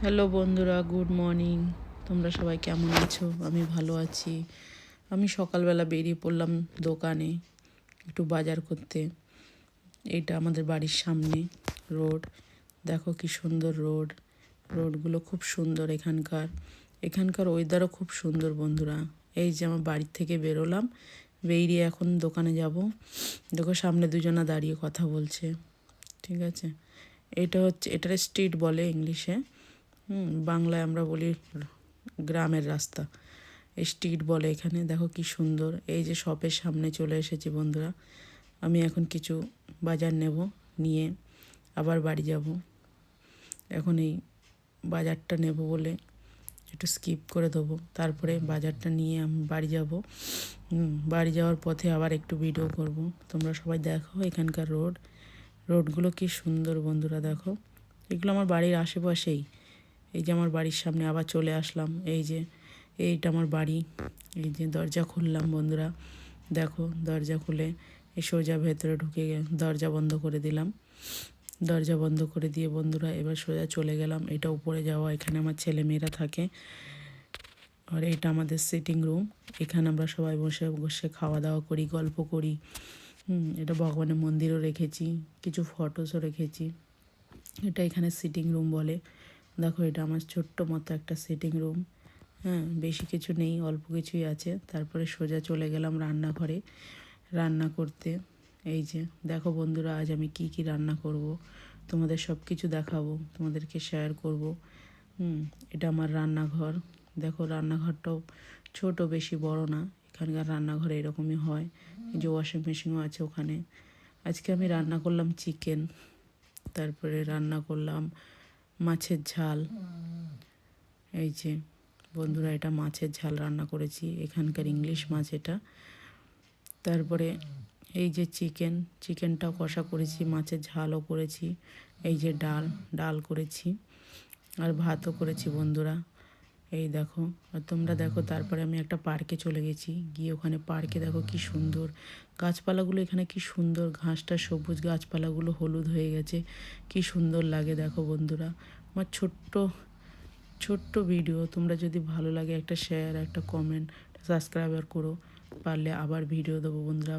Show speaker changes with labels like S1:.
S1: Hello বন্ধুরা, good morning. তোমরা সবাই কেমন আছো? আমি ভালো আছি। আমি সকালবেলা বেরিয়ে পড়লাম দোকানে একটু বাজার করতে। এইটা আমাদের বাড়ির সামনে রোড। দেখো কি সুন্দর রোড। রোডগুলো খুব সুন্দর এখানকার। এখানকার ওয়েদারও খুব সুন্দর বন্ধুরা। এই যে আমার বাড়ির থেকে বেরোলাম, বেরিয়ে এখন দোকানে যাব। দেখো সামনে দুজনা দাঁড়িয়ে কথা বলছে। ঠিক আছে, এটার স্ট্রিট বলে ইংলিশে। বাংলায় আমরা বলি গ্রামের রাস্তা। স্ট্রিট বলে এখানে। দেখো কি সুন্দর। এই যে শপের সামনে চলে এসেছি বন্ধুরা। আমি এখন কিছু বাজার নেব, নিয়ে আবার বাড়ি যাব। এখন এই বাজারটা নেব বলে একটু স্কিপ করে দেবো, তারপরে বাজারটা নিয়ে আমি বাড়ি যাব। বাড়ি যাওয়ার পথে আবার একটু ভিডিও করব। তোমরা সবাই দেখো এখানকার রোডগুলো কি সুন্দর বন্ধুরা। দেখো এগুলো আমার বাড়ির আশেপাশেই। এই যে আমার বাড়ির সামনে আবার চলে আসলাম। এই যে এইটা আমার বাড়ি। এই যে দরজা খুললাম বন্ধুরা। দেখো দরজা খুলে এই সোজা ভেতরে ঢুকে দরজা বন্ধ করে দিলাম। দরজা বন্ধ করে দিয়ে বন্ধুরা এবার সোজা চলে গেলাম। এটা উপরে যাওয়া, এখানে আমার ছেলে মেয়েরা থাকে। আর এটা আমাদের সিটিং রুম। এখানে আমরা সবাই বসে বসে খাওয়া দাওয়া করি, গল্প করি। এটা ভগবানের মন্দিরও রেখেছি, কিছু ফটোসও রেখেছি। এটা এখানে সিটিং রুম বলে। দেখো এটা আমার ছোট্ট মতো একটা সিটিং রুম। বেশি কিছু নেই, অল্প কিছুই আছে। তারপরে সোজা চলে গেলাম রান্নাঘরে রান্না করতে। এই যে দেখো বন্ধুরা, আজ আমি কি কি রান্না করব তোমাদের সব কিছু দেখাবো, তোমাদেরকে শেয়ার করব। এটা আমার রান্নাঘর। দেখো রান্নাঘরটাও ছোট, বেশি বড় না। এখানকার রান্নাঘরে এরকমই হয়। এই যে ওয়াশিং মেশিনও আছে ওখানে। আজকে আমি রান্না করলাম চিকেন, তারপরে রান্না করলাম মাছের ঝাল। এই যে বন্ধুরা, এটা মাছের ঝাল রান্না করেছি, এখানকার ইংলিশ মাছ এটা। তারপরে এই যে চিকেনটাও কষা করেছি, মাছের ঝালও করেছি। এই যে ডাল করেছি, আর ভাতও করেছি বন্ধুরা। এই দেখো, আর তোমরা দেখো। তারপরে আমি একটা পার্কে চলে গেছি। গিয়ে ওখানে পার্কে দেখো কি সুন্দর গাছপালাগুলো। এখানে কি সুন্দর ঘাসটা সবুজ, গাছপালাগুলো হলুদ হয়ে গেছে। কি সুন্দর লাগে দেখো বন্ধুরা। আমার ছোট্ট ছোট্ট ভিডিও, তোমরা যদি ভালো লাগে একটা শেয়ার, একটা কমেন্ট, সাবস্ক্রাইবার করো। পারলে আবার ভিডিও দেবো বন্ধুরা।